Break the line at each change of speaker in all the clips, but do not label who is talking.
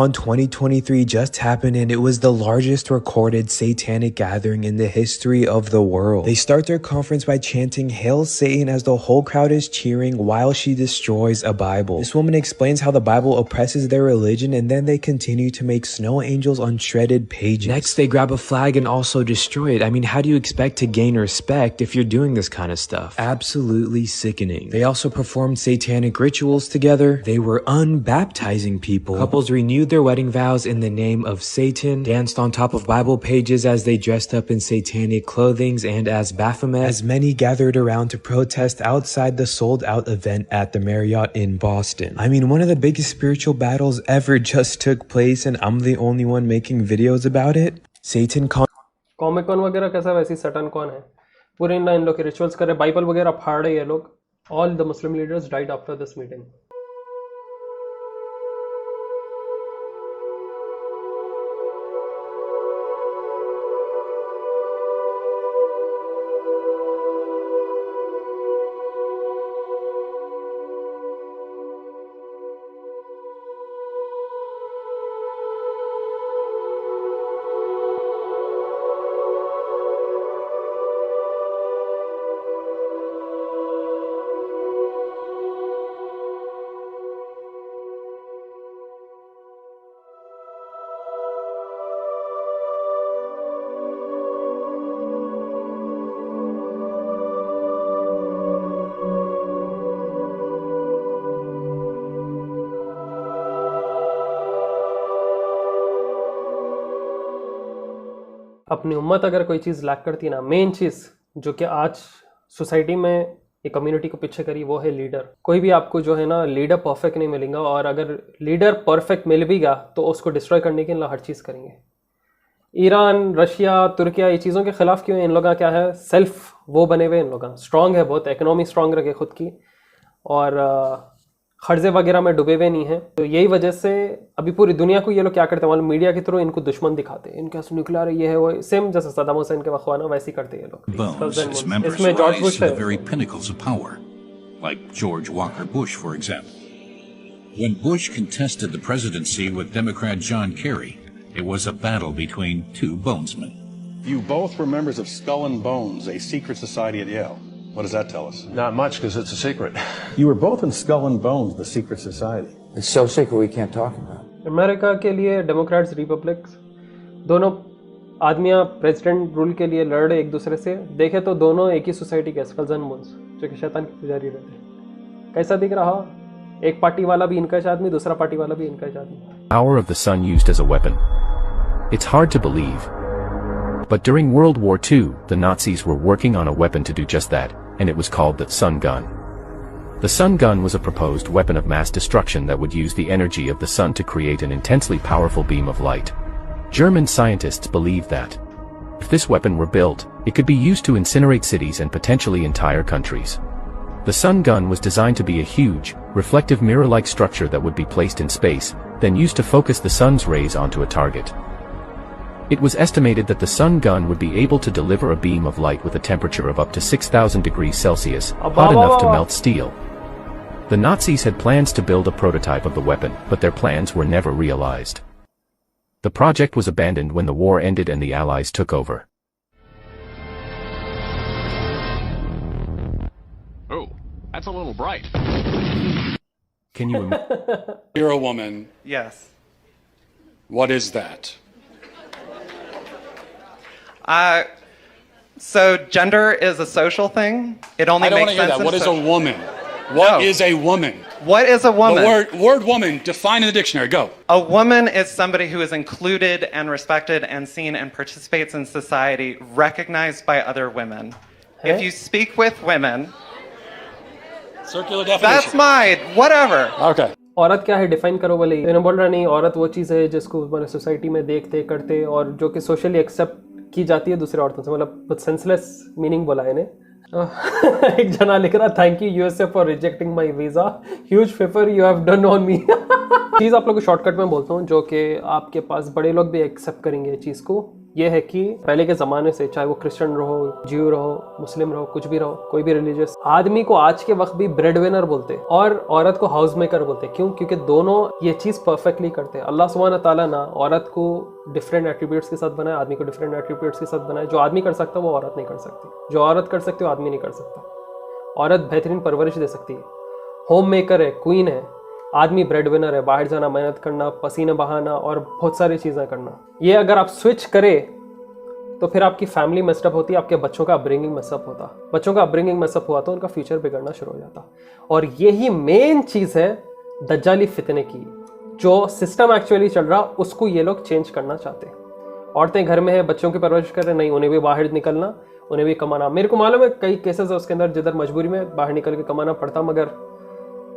Con 2023 just happened and it was the largest recorded satanic gathering in the history of the world. They start their conference by chanting "Hail Satan" as the whole crowd is cheering while she destroys a Bible. This woman explains how the Bible oppresses their religion, and then they continue to make snow angels on shredded pages. Next, they grab a flag and also destroy it. I mean, how do you expect to gain respect if you're doing this kind of stuff? Absolutely sickening. They also performed satanic rituals together. They were unbaptizing people. Couples renewed their wedding vows in the name of Satan, danced on top of Bible pages as they dressed up in satanic clothings and as Baphomet, as many gathered around to protest outside the sold-out event at the Marriott in Boston. I mean, one of the biggest spiritual battles ever just took place, and I'm the only one making videos about it. Satan
comic con वगैरह कैसा, वैसी Sutton कौन है, पूरे इन लोग के rituals करे, Bible वगैरह फाड़ रहे ये लोग. All the Muslim leaders died after this meeting. अपनी उम्मत अगर कोई चीज़ लैक करती है ना, मेन चीज़ जो कि आज सोसाइटी में एक कम्युनिटी को पीछे करी, वो है लीडर. कोई भी आपको जो है ना लीडर परफेक्ट नहीं मिलेगा, और अगर लीडर परफेक्ट मिल भी गया तो उसको डिस्ट्रॉय करने के लिए हर चीज़ करेंगे. ईरान, रशिया, तुर्किया ये चीज़ों के खिलाफ क्यों है? इन लोगों का क्या है, सेल्फ वो बने हुए, इन लोग स्ट्रांग है बहुत, इकोनॉमी स्ट्रांग रखे खुद की, और खर्जे वगैरह में डूबे हुए नहीं हैं. तो यही वजह से अभी पूरी दुनिया को ये लोग क्या करते हैं, मतलब मीडिया के थ्रू इनको दुश्मन दिखाते हैं, इनके पास न्यूक्लियर ये है वो, सेम जैसे सद्दाम हुसैन के वख्वाना वैसे ही करते हैं ये लोग. इसमें जॉर्ज बुश है.
very pinnacles of power, like George Walker Bush, for example. When Bush contested the presidency with Democrat John Kerry, it was a battle between two bonesmen.
You both were members of Skull and Bones, a secret society at Yale. What does that tell us?
Not much, because it's a secret.
You were both in Skull and Bones, the secret society.
It's so secret we can't talk about.
America के लिए Democrats, republics दोनों आदमियां president rule के लिए लड़ रहे एक दूसरे से. देखे तो दोनों एक ही सोसाइटी के, स्कल्स एंड बोन्स, जो कि शैतान के पुजारी रहते हैं. कैसा दिख रहा? एक पार्टी वाला भी इनका आदमी, दूसरा पार्टी वाला भी इनका आदमी.
Power of the sun used as a weapon. It's hard to believe. But during World War II, the Nazis were working on a weapon to do just that, and it was called the sun gun. The sun gun was a proposed weapon of mass destruction that would use the energy of the sun to create an intensely powerful beam of light. German scientists believed that if this weapon were built, it could be used to incinerate cities and potentially entire countries. The sun gun was designed to be a huge, reflective mirror-like structure that would be placed in space, then used to focus the sun's rays onto a target. It was estimated that the sun gun would be able to deliver a beam of light with a temperature of up to 6,000 degrees Celsius, hot enough to melt steel. The Nazis had plans to build a prototype of the weapon, but their plans were never realized. The project was abandoned when the war ended and the Allies took over.
Oh, that's a little bright.
Can you imagine?
You're a woman.
Yes.
What is that?
So gender is a social thing. It only
I don't want
makes
to hear
sense.
that. What is a woman?
No.
What is a woman?
What is a woman?
The word woman, define in the dictionary. Go.
A woman is somebody who is included and respected and seen and participates in society, recognized by other women. If you speak with women,
circular definition.
That's mine. Whatever.
Okay.
औरत क्या है, define करो बोले. इन्हें बोल रहा नहीं, औरत वो चीज़ है जिसको हमारे सोसाइटी में देखते करते और जो कि सोशली एक्सेप्ट की जाती है दूसरे औरतों से. मतलब सेंसलेस मीनिंग बोला है इन्हें. एक जना लिख रहा, thank you USA for rejecting my visa, huge favour you have done on me. चीज़ आप लोग को शॉर्टकट में बोलता हूँ, जो कि आपके पास बड़े लोग भी एक्सेप्ट करेंगे चीज़ को. ये है कि पहले के ज़माने से, चाहे वो क्रिश्चियन रहो, ज्यू रहो, मुस्लिम रहो, कुछ भी रहो, कोई भी रिलीजियस, आदमी को आज के वक्त भी ब्रेड विनर बोलते हैं और औरत को हाउस मेकर बोलते हैं। क्यों? क्योंकि दोनों ये चीज़ परफेक्टली करते हैं। अल्लाह सुब्हान ताला ना औरत को डिफरेंट एट्रीब्यूट्स के साथ बनाए, आदमी को डिफरेंट एट्रीब्यूट्स के साथ बनाए। जो आदमी कर सकता है वो औरत नहीं कर सकती, जो औरत कर सकती है वो आदमी नहीं कर सकता। औरत बेहतरीन परवरिश दे सकती है, होम मेकर है, क्वीन है, आदमी ब्रेड विनर है, बाहर जाना, मेहनत करना, पसीने बहाना और बहुत सारी चीज़ें करना। ये अगर आप स्विच करें तो फिर आपकी फैमिली मेस्टअप होती है, आपके बच्चों का अपब्रिंगिंग मेस्टअप होता। बच्चों का अपब्रिंगिंग मेस्टअप हुआ तो उनका फ्यूचर बिगड़ना शुरू हो जाता। और यही मेन चीज़ है दज्जाली फितने की, जो सिस्टम एक्चुअली चल रहा उसको ये लोग चेंज करना चाहते हैं। औरतें घर में है, बच्चों की परवरिश कर रहे, नहीं, उन्हें भी बाहर निकलना, उन्हें भी कमाना। मेरे को मालूम है कई केसेस है उसके अंदर जिधर मजबूरी में बाहर निकल के कमाना पड़ता, मगर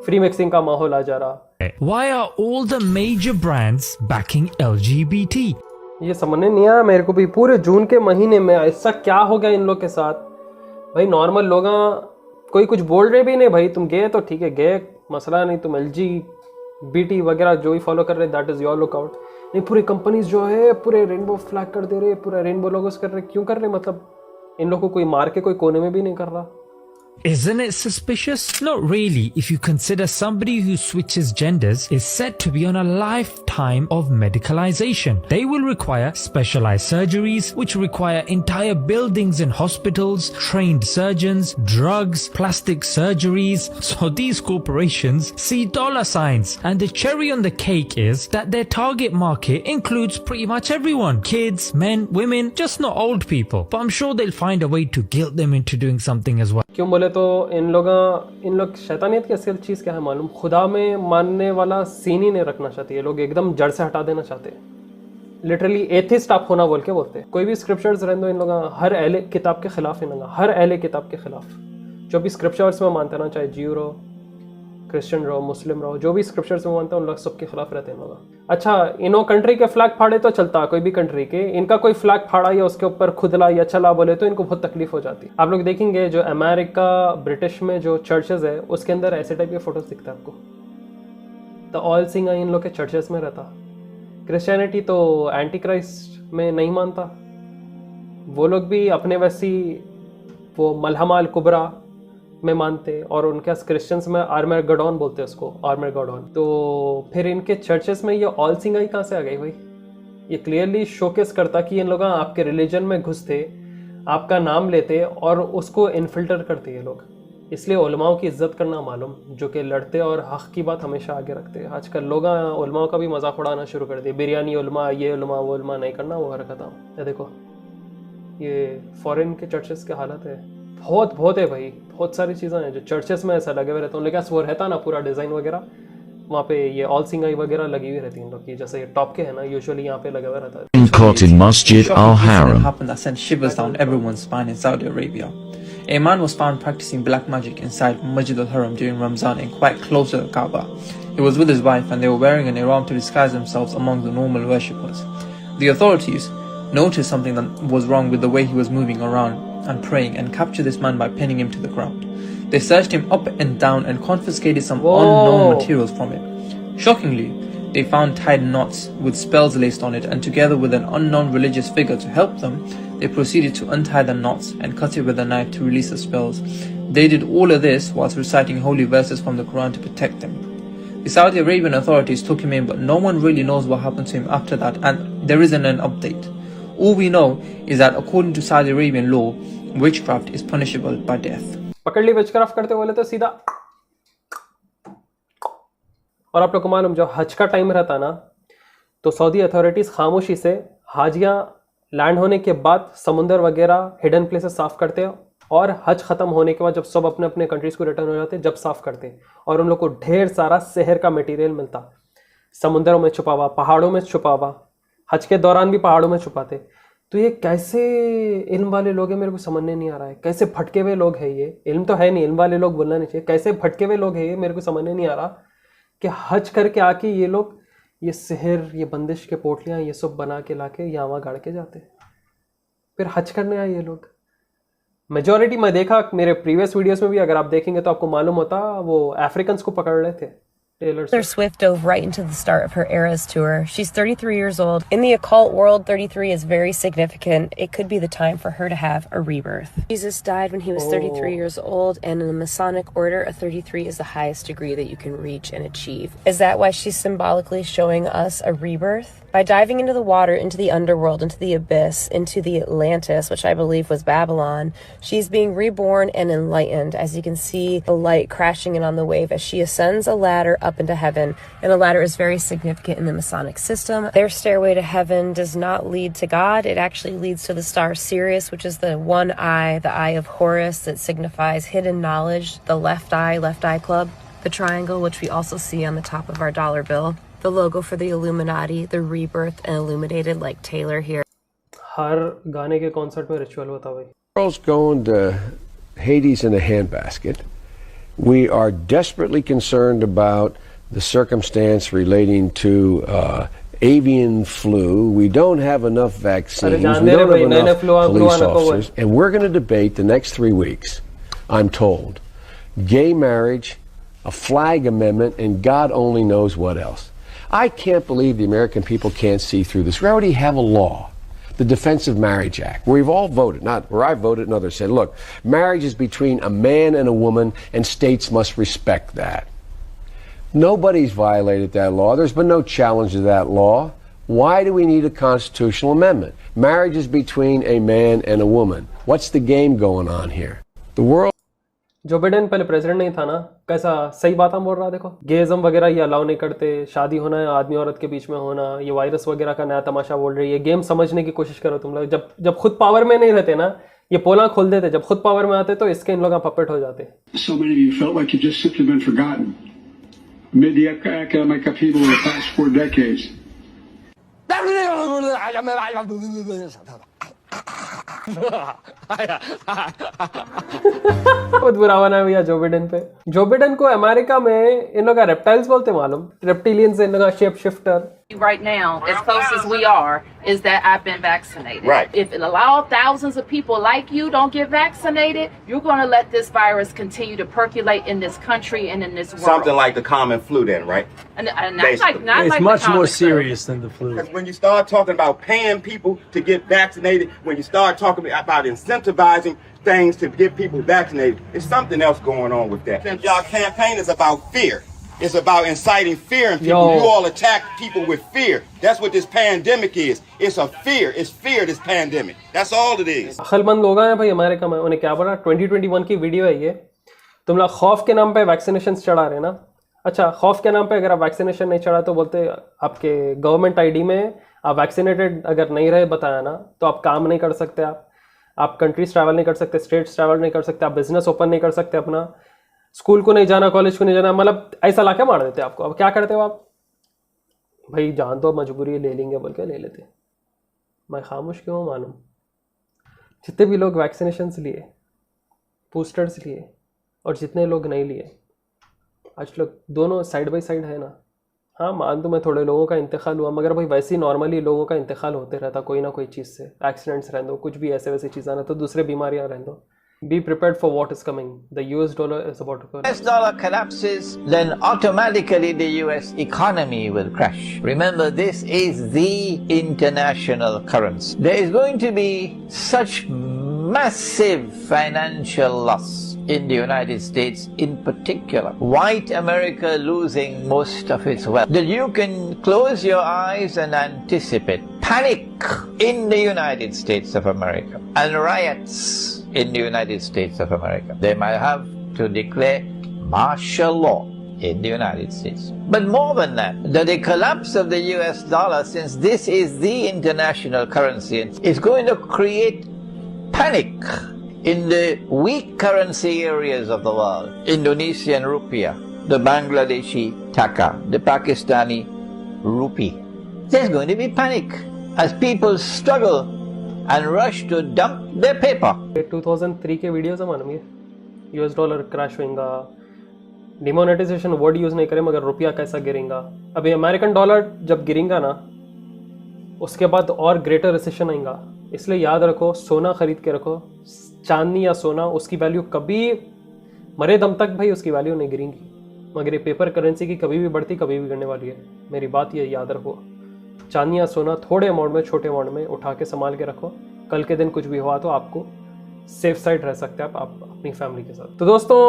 फ्री मिक्सिंग का माहौल आ जा रहा।
Why are all the major brands backing LGBT?
ये समझने नहीं आया मेरे को भी। पूरे जून के महीने में ऐसा क्या हो गया इन लोग के साथ? भाई नॉर्मल लोग कोई कुछ बोल रहे भी नहीं, भाई तुम गए तो ठीक है, गए मसला नहीं, तुम LGBT वगैरह जो ही फॉलो कर रहे दैट इज योर लुकआउट। नहीं, पूरी कंपनीज जो है पूरे रेनबो फ्लैग कर दे रहे, पूरा रेनबो लोगोस कर रहे। क्यों कर रहे? मतलब इन लोगों को कोई मार के कोई कोने में भी नहीं कर रहा।
Isn't it suspicious? Not really, if you consider somebody who switches genders is said to be on a lifetime of medicalization. They will require specialized surgeries, which require entire buildings and hospitals, trained surgeons, drugs, plastic surgeries. So these corporations see dollar signs, and the cherry on the cake is that their target market includes pretty much everyone. Kids, men, women, just not old people. But I'm sure they'll find a way to guilt them into doing something as well.
क्यों बोले तो इन लोग शैतानियत की असल चीज़ क्या है मालूम? खुदा में मानने वाला सीन ही नहीं रखना चाहते ये लोग, एकदम जड़ से हटा देना चाहते हैं। लिटरली एथिस्ट आप होना बोल के बोलते हैं। कोई भी स्क्रिप्चर्स रहने दो इन लोग हर अहले किताब के खिलाफ इन लोग, हर अहले किताब के खिलाफ। जो भी स्क्रिप्चर्स में मानते ना, चाहे ज्यू रहो, क्रिश्चियन रहो, मुस्लिम रहो, जो भी स्क्रिप्चर्स में मानते हैं उन लोग सबके खिलाफ रहते हैं लोग। अच्छा, इनो कंट्री के फ्लैग फाड़े तो चलता, कोई भी कंट्री के, इनका कोई फ्लैग फाड़ा या उसके ऊपर खुदला या चला बोले तो इनको बहुत तकलीफ हो जाती। आप लोग देखेंगे जो अमेरिका ब्रिटिश में जो चर्चेस है उसके अंदर ऐसे टाइप के फोटोज दिखते हैं आपको। तो ऑल सिंग इन लोग के चर्चेस में रहता। क्रिश्चियनिटी तो एंटी क्राइस्ट में नहीं मानता, वो लोग भी अपने वैसी वो मलहमाल कुबरा में मानते, और उनके क्रिश्चियंस में आर्मर गॉडॉन बोलते हैं उसको, आर्मर गॉडॉन। तो फिर इनके चर्चेस में ये ऑल सिंगाई कहाँ से आ गई भाई? ये क्लियरली शोकेस करता कि इन लोग आपके रिलीजन में घुसते, आपका नाम लेते और उसको इनफिल्टर करते ये लोग। इसलिए उलमाओं की इज्जत करना मालूम, जो कि लड़ते और हक की बात हमेशा आगे रखते हैं। आजकल लोग उलमाओं का भी मजाक उड़ाना शुरू कर दिए, बिरयानी उलमा, ये उलमा, वो उलमा, नहीं करना वो हरकत। ये देखो ये फॉरेन के चर्चेस की हालत है, बहुत है भाई, बहुत सारी चीज़ें हैं जो चर्चेस में ऐसा लगे हुए रहते हैं। लेकिन वो रहता ना पूरा डिज़ाइन वगैरह, वहाँ पे ये ऑल सिंगाई वगैरह लगी हुई रहती है इन लोग की, जैसे ये टॉप के है ना, यूजुअली यहाँ पे लगा हुआ रहता है।
Caught in Masjid al-Haram.
Happened that sent shivers down everyone's spine in Saudi Arabia. A man was found practicing black magic inside Masjid al-Haram during Ramzan and quite close to the Kaaba. He was with his wife and they were wearing an ihram to disguise themselves among the normal worshippers. The authorities noticed something that was wrong with the way he was moving around and praying and captured this man by pinning him to the ground. They searched him up and down and confiscated some unknown materials from him. Shockingly, they found tied knots with spells laced on it, and together with an unknown religious figure to help them, they proceeded to untie the knots and cut it with a knife to release the spells. They did all of this whilst reciting holy verses from the Quran to protect them. The Saudi Arabian authorities took him in, but no one really knows what happened to him after that, and there isn't an update. All we know is that according to Saudi Arabian law, witchcraft is punishable by death.
पकड़ ली witchcraft करते बोले तो सीधा। और आप लोग को मालूम जो हज का टाइम रहता ना, तो सऊदी अथॉरिटीज खामोशी से हाजियां लैंड होने के बाद समुंदर वगैरह हिडन प्लेसेस साफ करते हैं, और हज खत्म होने के बाद जब सब अपने अपने कंट्रीज को रिटर्न हो जाते हैं जब साफ करते हैं, और उन लोग को ढेर सारा शहर का मटेरियल मिलता, समुंदरों में छुपा हुआ, पहाड़ों में छुपा हुआ, हज के दौरान भी पहाड़ों में छुपाते। तो ये कैसे इल्म वाले लोग हैं मेरे को समझने नहीं आ रहा है, कैसे भटके हुए लोग हैं ये। इल्म तो है नहीं, इल्म वाले लोग बोलना नहीं चाहिए, कैसे भटके हुए लोग हैं ये मेरे को समझने नहीं आ रहा कि हज करके आके ये लोग ये शहर, ये बंदिश के पोटलियाँ, ये सब बना के लाके यहाँ वहाँ गाड़ के जाते, फिर हज करने आए ये लोग। मेजॉरिटी मैं देखा मेरे प्रीवियस वीडियोस में भी, अगर आप देखेंगे तो आपको मालूम होता वो अफ्रीकन्स को पकड़ रहे थे, Taylor
Swift dove right into the start of her Eras tour. She's 33 years old. In the occult world, 33 is very significant. It could be the time for her to have a rebirth. Jesus died when he was 33 years old, and in the Masonic order, a 33 is the highest degree that you can reach and achieve. Is that why she's symbolically showing us a rebirth? By diving into the water, into the underworld, into the abyss, into the Atlantis, which I believe was Babylon, she's being reborn and enlightened. As you can see, the light crashing in on the wave as she ascends a ladder up into heaven. And a ladder is very significant in the Masonic system. Their stairway to heaven does not lead to God. It actually leads to the star Sirius, which is the one eye, the eye of Horus, that signifies hidden knowledge, the left eye club, the triangle, which we also see on the top of our dollar bill, the logo for the Illuminati, the rebirth, and illuminated like Taylor here.
हर गाने के concert में ritual होता है भाई.
Girls going to Hades in a handbasket. We are desperately concerned about the circumstance relating to avian flu. We don't have enough vaccines. We don't have enough police officers. And we're going to debate the next 3 weeks, I'm told, gay marriage, a flag amendment, and God only knows what else. I can't believe the American people can't see through this. We already have a law, the Defense of Marriage Act, where we've all voted, not where I voted and others said, look, marriage is between a man and a woman, and states must respect that. Nobody's violated that law. There's been no challenge to that law. Why do we need a constitutional amendment? Marriage is between a man and a woman. What's the game going on here? The world.
Joe Biden पहले president नहीं था ना, कैसा सही बात हम बोल रहा है. देखो, गेइज्म वगैरह ये अलाउ नहीं करते, शादी होना है आदमी औरत के बीच में होना, ये वायरस वगैरह का नया तमाशा बोल रही है. गेम समझने की कोशिश करो तुम लोग. जब खुद पावर में नहीं रहते ना, ये पोला खोल देते. जब खुद पावर में आते तो इसके इन लोगों का पपेट हो जाते.
So many of you felt like you just simply been forgotten amid the economic upheaval of the past 4 decades.
बहुत बुरा बना भैया जो बिडेन पे. जो बिडेन को अमेरिका में इन लोग का रेप्टाइल्स बोलते मालूम. रेप्टिलियंस इन लोग का shape shifter.
Right now, as close as we are, is that I've been vaccinated.
Right.
If it allows thousands of people like you don't get vaccinated, you're going to let this virus continue to percolate in this country and in this world.
Something like the common flu then, right?
And not like
it's
like
much more serious than the flu.
Because when you start talking about paying people to get vaccinated, when you start talking about incentivizing things to get people vaccinated, there's something else going on with that. Y'all campaign is about fear. It's about inciting fear in people. You all attack people with fear. That's what this pandemic is. It's a fear. It's fear, this pandemic. That's all it is.
अक्लमंद लोग हैं भाई America में. उन्हें क्या बोला, 2021 की video है ये. तुम लोग खौफ के नाम पे वैक्सीनेशन चढ़ा रहे ना. अच्छा, खौफ के नाम पे अगर आप वैक्सीनेशन नहीं चढ़ा तो बोलते आपके गवर्नमेंट आईडी में आप वैक्सीनेटेड अगर नहीं रहे बताया ना, तो आप काम नहीं कर सकते. आप कंट्रीज ट्रैवल नहीं कर सकते, स्टेट्स ट्रैवल नहीं कर सकते, आप बिजनेस ओपन नहीं कर सकते अपना, स्कूल को नहीं जाना, कॉलेज को नहीं जाना. मतलब ऐसा लाके मार देते आपको. अब क्या करते हो आप भाई? जान तो मजबूरी ले लेंगे बोल के ले लेते. मैं खामोश क्यों मालूम. जितने भी लोग वैक्सीनेशंस लिए, बूस्टर्स लिए, और जितने लोग नहीं लिए, आज लोग दोनों साइड बाई साइड है ना. हाँ मान तो मैं थोड़े लोगों का इंतकाल हुआ, मगर भाई वैसे ही नॉर्मली लोगों का इंतकाल होते रहता कोई ना कोई चीज़ से. एक्सीडेंट्स रहने दो, कुछ भी ऐसे वैसे चीज़ आना, तो दूसरे बीमारियाँ रहने दो. Be prepared for what is coming. The US dollar is about to collapse.
US dollar collapses, then automatically the US economy will crash. Remember, this is the international currency. There is going to be such massive financial loss in the United States in particular. White America losing most of its wealth. That you can close your eyes and anticipate panic in the United States of America and riots in the United States of America. They might have to declare martial law in the United States. But more than that, the collapse of the US dollar, since this is the international currency, is going to create panic in the weak currency areas of the world. Indonesian rupiah, the Bangladeshi taka, the Pakistani rupee. There's going to be panic as people struggle and rush to dump their paper.
2003 के videos है मालूम ये. US dollar crash होएगा, demonetisation word use नहीं करें, मगर रुपया कैसा गिरेगा. अभी अमेरिकन डॉलर जब गिरेगा ना, उसके बाद और ग्रेटर रिसेशन आएगा. इसलिए याद रखो, सोना खरीद के रखो, चांदी या सोना, उसकी वैल्यू कभी मरे दम तक भाई उसकी वैल्यू नहीं गिरेगी. मगर ये पेपर करेंसी की कभी भी बढ़ती कभी भी गिरने वाली है। मेरी बात ये याद रखो, चांदी या सोना थोड़े अमाउंट में, छोटे अमाउंट में उठा के संभाल के रखो। कल के दिन कुछ भी हुआ तो आपको सेफ साइड रह सकते हैं आप अपनी फैमिली के साथ। तो दोस्तों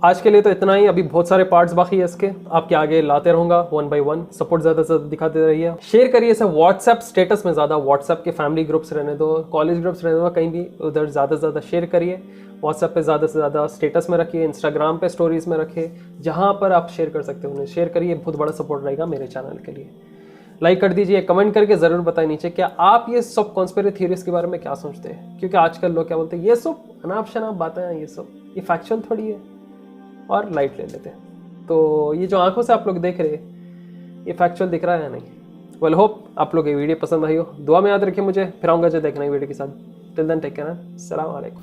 आज के लिए तो इतना ही, अभी बहुत सारे पार्ट्स बाकी है इसके, आपके आगे लाते रहूंगा 1 by 1। सपोर्ट ज़्यादा से ज़्यादा दिखाते रहिए, शेयर करिए इसे व्हाट्सएप स्टेटस में ज़्यादा, व्हाट्सएप के फैमिली ग्रुप्स रहने दो, कॉलेज ग्रुप्स रहने दो, कहीं भी उधर ज़्यादा से ज़्यादा शेयर करिए। व्हाट्सएप पे ज़्यादा से ज़्यादा स्टेटस में रखिए, इंस्टाग्राम पे स्टोरीज में रखिए, जहाँ पर आप शेयर कर सकते हो उन्हें शेयर करिए। बहुत बड़ा सपोर्ट रहेगा मेरे चैनल के लिए। लाइक कर दीजिए, कमेंट करके ज़रूर बताएं नीचे क्या आप ये सब कॉन्स्पिरेसी थ्योरीज के बारे में क्या सोचते हैं, क्योंकि आजकल लोग क्या बोलते हैं ये सब अनाप शनाप बातें हैं, ये सब ये फैक्चुअल थोड़ी है और लाइट ले लेते हैं। तो ये जो आंखों से आप लोग देख रहे हैं ये फैक्चुअल दिख रहा है या नहीं। वेल होप आप लोग ये वीडियो पसंद आई हो, दुआ में याद रखिए मुझे, फिर आऊँगा जो देखना है वीडियो के साथ। टिल देन टेक केयर, अस्सलाम वालेकुम।